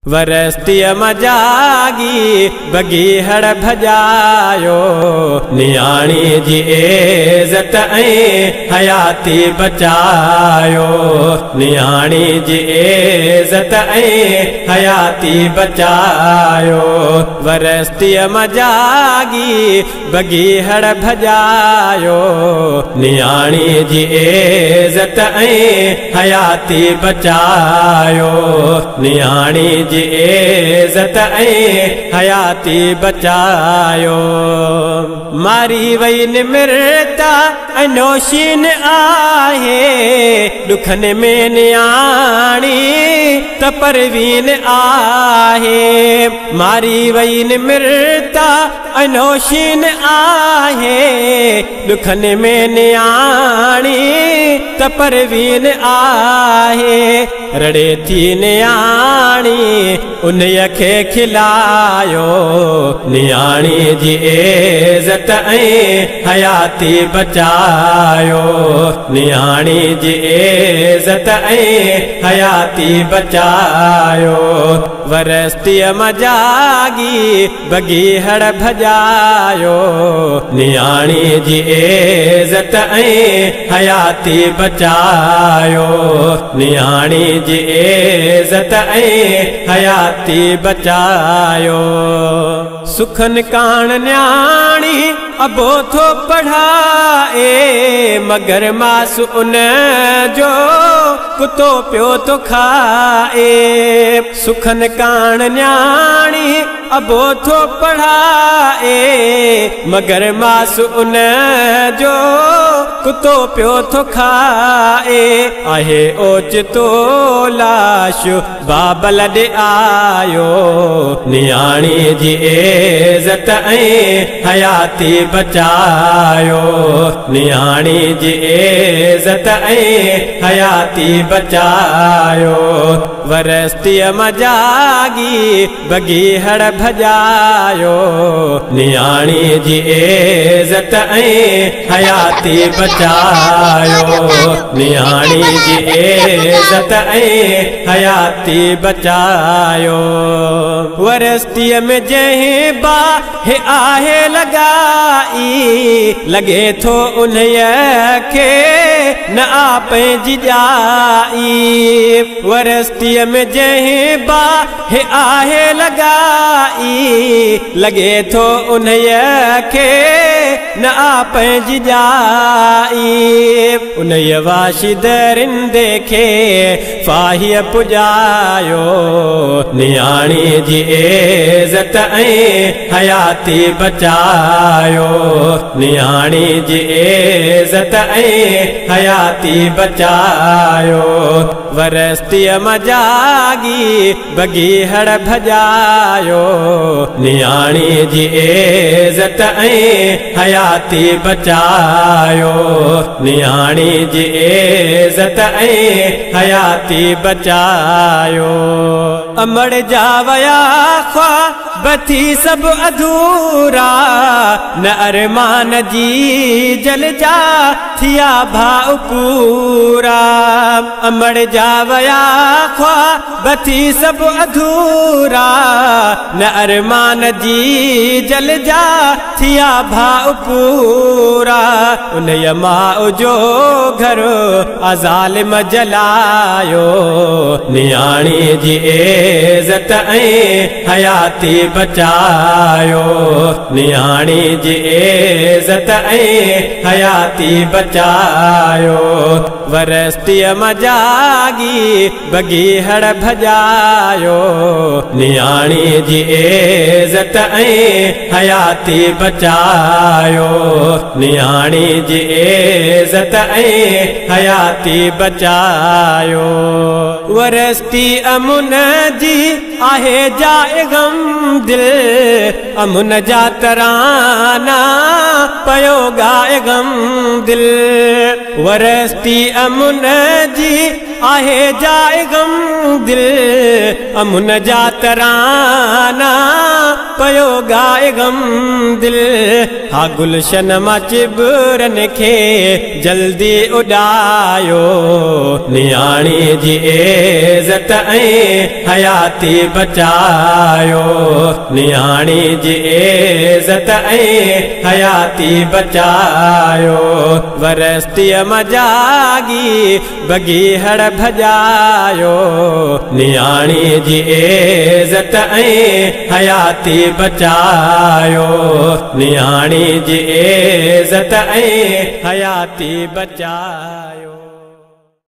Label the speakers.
Speaker 1: वरस्तिय मजागी बगी हड़ भजायो नियाणी जी इज़्ज़त ऐं हयाती बचायो नियाणी जी इज़्ज़त ऐं हयाती बचायो वरस्तिय मजागी बगी हड़ भजायो नियाणी जी इज़्ज़त ऐं हयाती बचायो नियाणी जी इज़्ज़त ऐं हयाती बचायो मारी वई निमरता अनोशीन आहे दुखन में नियाणी त परवीन आहे मारी वई निमरता अनोशीन आहे दुखन में नियाणी त परवीन आहे रड़े थी नियाणी उन्हीअ खे खिलायो नियाणी जी इज़्ज़त ऐं हयाती बचायो नियाणी जी इज़्ज़त ऐं हयाती बचायो वरस्तिय मजागी बगी हड़ भजायो नियाणी जी इज़्ज़त ऐं हयाती बचायो नियाणी जी इज़्ज़त ऐं हयाती बचायो सुखन कान न्याणी अबो थो पढ़ाए मगर मास उन जो कुतो पियो तो खाए सुखन कान न्याणी अबो थो पढ़ाए मगर मास उन जो कुतो पियो तो खाए आहे ओचितो लाश बाबल दे आयो नियाणी जी इज़्ज़त ऐं हयाती बचायो नियाणी जी इज़्ज़त ऐं हयाती बचायो वरस्तिय मजागी बगी हड़ भजायो नियाणी जी इज़्ज़त ऐं हयाती बचायो नियाणी जी इज़्ज़त ऐं हयाती बचायो वरस्तिय में जहीं बाहि आहे लगाई लगे थो उन्हीअ खे न आपे जी जाई वरस्तिय में जहीं बाहि आहे लगाई लगे थो उन्हीअ खे न आपे जी जाई उन्हीअ वाशी दरिंदे खे फाहीअ पुजायो नियाणी जी इज़्ज़त ऐं हयाती बचायो नियाणी जी इज़्ज़त ऐं हयाती बचायो वरस्तिय मजागी बगी हड़ भजायो नियाणी जी इज़्ज़त ऐं हयाती बचायो नियाणी जी इज़्ज़त ऐं हयाती बचायो अमड़ जा वया ख्वाब थी सब अधूरा न अरमान जी जल जा थिया भाव पूरा अमड़ जा वया ख्वाब थी सब अधूरा न अरमान जी जल जा थिया भाव पूरा उन्हीअ माउ जो घर अज़ालिम जलायो नियाणी जी इज़्ज़त ऐं हयाती बचायो नियाणी जी इज़्ज़त ऐं हयाती बचायो वरस्तिय मजागी बगी हड़ भजायो नियाणी जी इज़्ज़त ऐं हयाती बचायो नियाणी जी इज़्ज़त ऐं हयाती बचायो वरस्ती अमुन जी आहे जाए गम दिल अमुन जा तराना पयो गाए गम दिल वरस्ती अमुन जी आहे जाए गम दिल अमुन जा तराना पयो गाए गम दिल हा गुलशन मां चिबरन खे जल्दी उॾायो नियाणी जी इज़त ऐं हयाती बचायो नियाणी जी इज़त ऐं हयाती बचायो वरस्तीअ मां जागी बगीहड़ भॼायो नियाणी जी इज़त ऐं हयाती बचायो नियाणी जी इज़त ऐं हयाती बचायो।